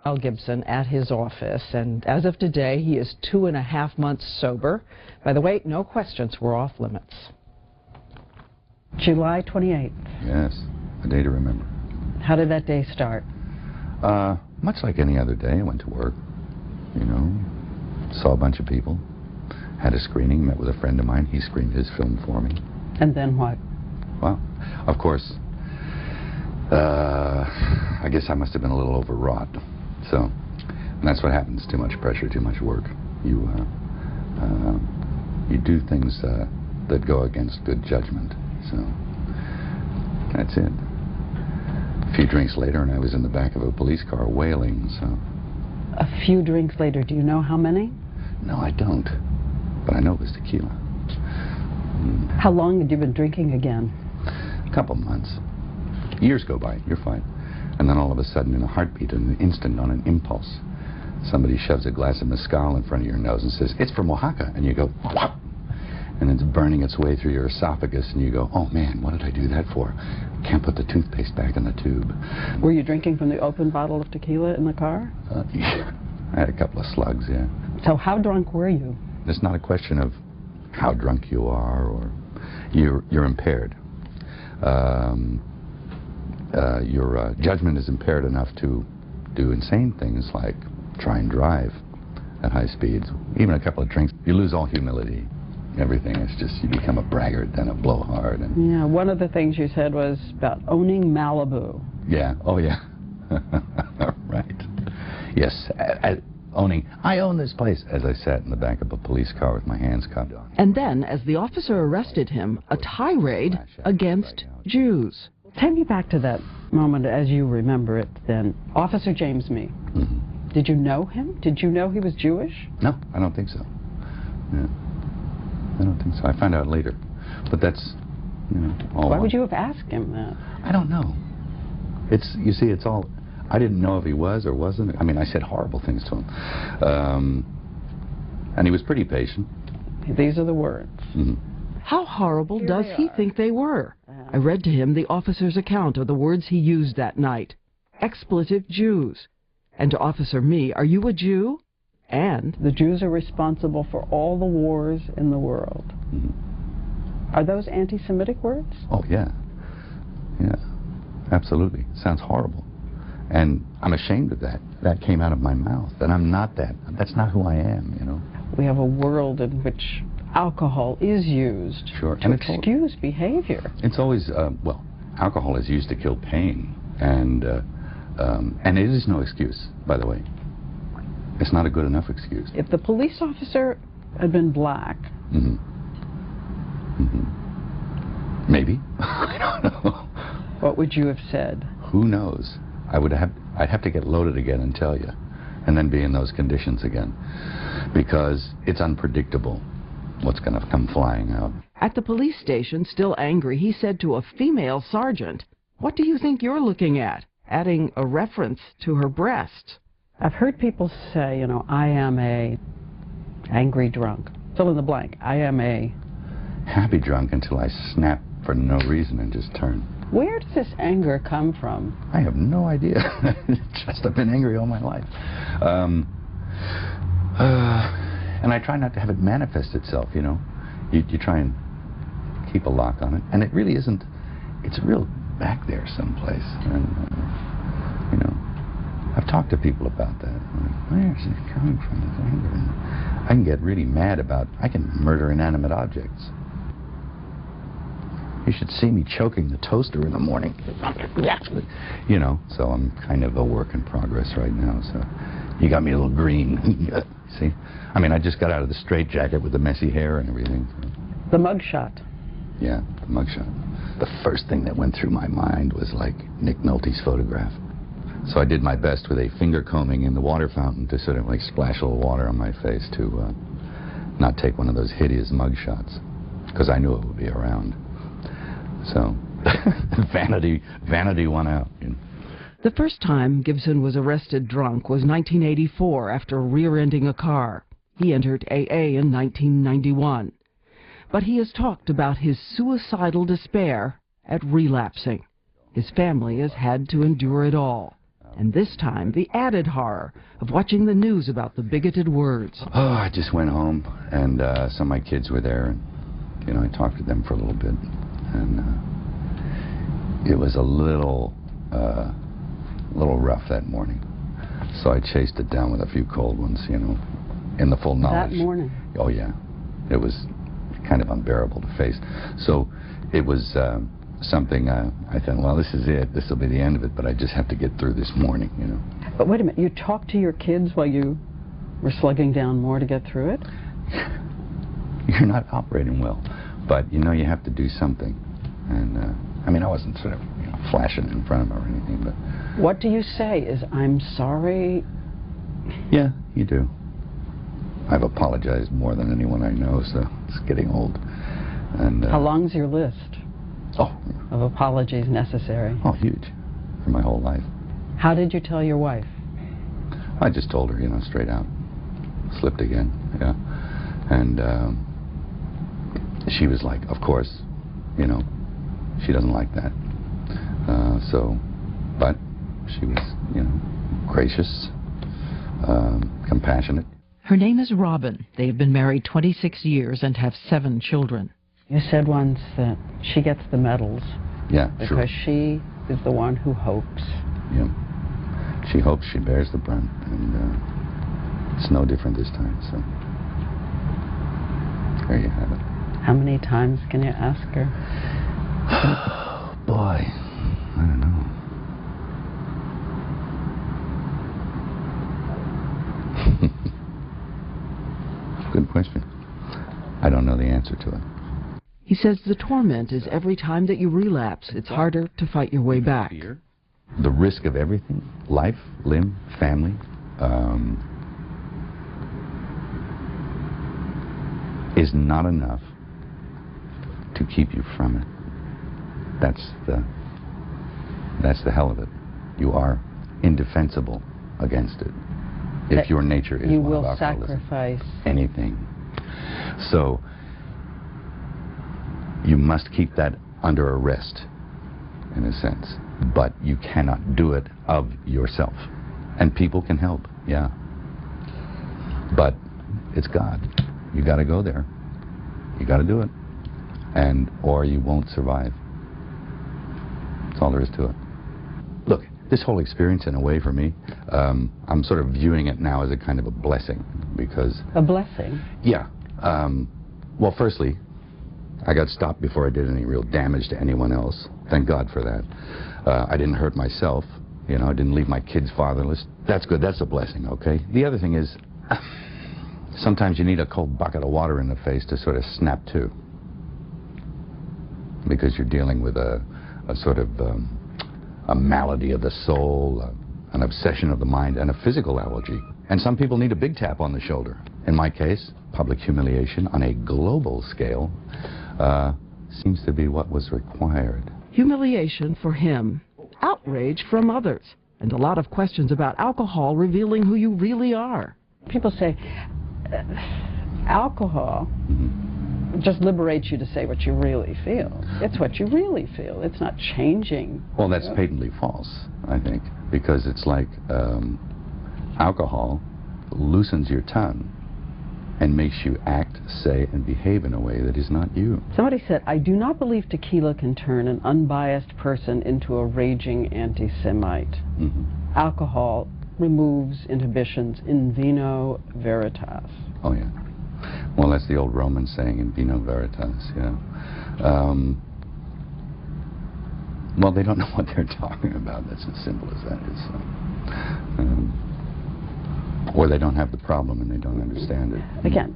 Mel Gibson at his office, and as of today, he is 2.5 months sober. By the way, no questions were off limits. July 28th. Yes, a day to remember. How did that day start? Much like any other day. I went to work, you know, saw a bunch of people, had a screening, met with a friend of mine. He screened his film for me. And then what? Well, of course, I guess I must have been a little overwrought. So, and that's what happens, too much pressure, too much work. You do things that go against good judgment. So, that's it. A few drinks later, and I was in the back of a police car wailing, so. A few drinks later, do you know how many? No, I don't. But I know it was tequila. How long had you been drinking again? A couple months. Years go by, you're fine. And then all of a sudden, in a heartbeat, in an instant, on an impulse, somebody shoves a glass of mezcal in front of your nose and says, "It's from Oaxaca." And you go, "What?" And it's burning its way through your esophagus, and you go, "Oh man, what did I do that for? Can't put the toothpaste back in the tube." Were you drinking from the open bottle of tequila in the car? Yeah. I had a couple of slugs, yeah. So how drunk were you? It's not a question of how drunk you are, or you're impaired. Your judgment is impaired enough to do insane things like try and drive at high speeds. Even a couple of drinks, you lose all humility. Everything is just, you become a braggart, then a blowhard. And yeah, one of the things you said was about owning Malibu. Yeah, oh yeah. Right. Yes, I own this place, as I sat in the back of a police car with my hands cupped on. And then, as the officer arrested him, a tirade against Jews. Take me back to that moment as you remember it then. Officer James Mee. Mm-hmm. Did you know him? Did you know he was Jewish? No, I don't think so. Yeah. I don't think so. I found out later. But that's, you know, all. Why would you have asked him that? I don't know. You see, it's all, I didn't know if he was or wasn't. I mean, I said horrible things to him. And he was pretty patient. These are the words. Mm-hmm. How horrible does he think they were? I read to him the officer's account of the words he used that night. Expletive Jews. And to Officer Mee, "Are you a Jew?" And the Jews are responsible for all the wars in the world. Mm-hmm. Are those anti-Semitic words? Oh, yeah. Yeah, absolutely. It sounds horrible. And I'm ashamed of that. That came out of my mouth. And I'm not that. That's not who I am, you know. We have a world in which alcohol is used to excuse behavior. It's always, well, alcohol is used to kill pain. And it is no excuse, by the way. It's not a good enough excuse. If the police officer had been black... Mm-hmm. Mm-hmm. Maybe. I don't know. What would you have said? Who knows? I'd have to get loaded again and tell you. And then be in those conditions again. Because it's unpredictable what's going to come flying out. At the police station, still angry, he said to a female sergeant, "What do you think you're looking at?" Adding a reference to her breasts. I've heard people say, you know, "I am a angry drunk." Fill in the blank. I am a happy drunk until I snap for no reason and just turn. Where does this anger come from? I have no idea. Just I've been angry all my life. And I try not to have it manifest itself, you know. You try and keep a lock on it. And it really isn't, it's real back there someplace. And, you know, I've talked to people about that. Like, where is it coming from, this anger? And I can get really mad about, I can murder inanimate objects. You should see me choking the toaster in the morning. You know, so I'm kind of a work in progress right now, so you got me a little green. See? I mean, I just got out of the straitjacket with the messy hair and everything. The mugshot. Yeah, the mugshot. The first thing that went through my mind was like Nick Nolte's photograph. So I did my best with a finger combing in the water fountain to sort of like splash a little water on my face to not take one of those hideous mugshots, because I knew it would be around. So, vanity won out. You know. The first time Gibson was arrested drunk was 1984 after rear-ending a car. He entered AA in 1991. But he has talked about his suicidal despair at relapsing. His family has had to endure it all. And this time, the added horror of watching the news about the bigoted words. Oh, I just went home, and some of my kids were there, and, you know, I talked to them for a little bit, and it was a little rough that morning. So I chased it down with a few cold ones, you know, in the full knowledge. That morning? Oh, yeah. It was kind of unbearable to face. So it was something I thought, well, this is it. This will be the end of it, but I just have to get through this morning, you know. But wait a minute. You talked to your kids while you were slugging down more to get through it? You're not operating well, but, you know, you have to do something. And, I mean, I wasn't sort of, you know, flashing in front of them or anything, but... What do you say? Is I'm sorry? Yeah, you do. I've apologized more than anyone I know, so it's getting old. And how long's your list of apologies necessary? Oh, huge. For my whole life. How did you tell your wife? I just told her, you know, straight out. Slipped again, yeah. And she was like, of course, you know, she doesn't like that. But she was, you know, gracious, compassionate. Her name is Robin. They have been married 26 years and have 7 children. You said once that she gets the medals. Yeah, because she is the one who hopes. Yeah. She hopes, she bears the brunt, and it's no different this time, so there you have it. How many times can you ask her? Boy, I don't know. Good question. I don't know the answer to it. He says the torment is every time that you relapse, it's harder to fight your way back. The risk of everything, life, limb, family, is not enough to keep you from it. That's the hell of it. You are indefensible against it. If your nature is you one will of alcoholism. Sacrifice Anything. So you must keep that under arrest, in a sense. But you cannot do it of yourself. And people can help, yeah. But it's God. You got to go there. You got to do it. Or you won't survive. That's all there is to it. Look, this whole experience, in a way, for me, I'm sort of viewing it now as a kind of a blessing, because... A blessing? Yeah. Well, firstly, I got stopped before I did any real damage to anyone else. Thank God for that. I didn't hurt myself. You know, I didn't leave my kids fatherless. That's good. That's a blessing, okay? The other thing is, sometimes you need a cold bucket of water in the face to sort of snap to. Because you're dealing with a sort of a malady of the soul, an obsession of the mind, and a physical allergy. And some people need a big tap on the shoulder. In my case, public humiliation on a global scale seems to be what was required. Humiliation for him, outrage from others, and a lot of questions about alcohol revealing who you really are. People say, alcohol just liberates you to say what you really feel. It's what you really feel. It's not changing. Well, that's patently false, I think, because it's like alcohol loosens your tongue and makes you act, say, and behave in a way that is not you. Somebody said, I do not believe tequila can turn an unbiased person into a raging anti-Semite. Alcohol removes inhibitions in vino veritas. Oh, yeah. Well, that's the old Roman saying, in vino veritas, yeah. Well, they don't know what they're talking about. That's as simple as that is. Or they don't have the problem and they don't understand it. Again,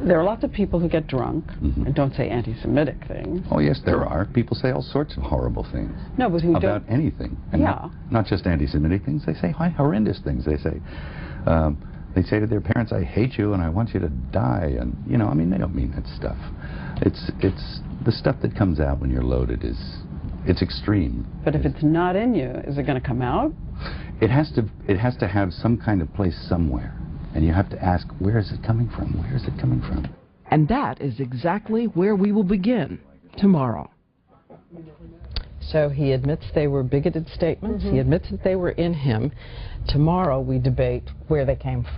there are lots of people who get drunk and don't say anti-Semitic things. Oh, yes, there are. People say all sorts of horrible things. No, but who about anything. And not just anti-Semitic things. They say horrendous things. They say to their parents, I hate you and I want you to die. And, you know, I mean, they don't mean that stuff. It's the stuff that comes out when you're loaded it's extreme. But if it's not in you, is it going to come out? It has to have some kind of place somewhere. And you have to ask, where is it coming from? Where is it coming from? And that is exactly where we will begin tomorrow. So he admits they were bigoted statements. He admits that they were in him. Tomorrow we debate where they came from.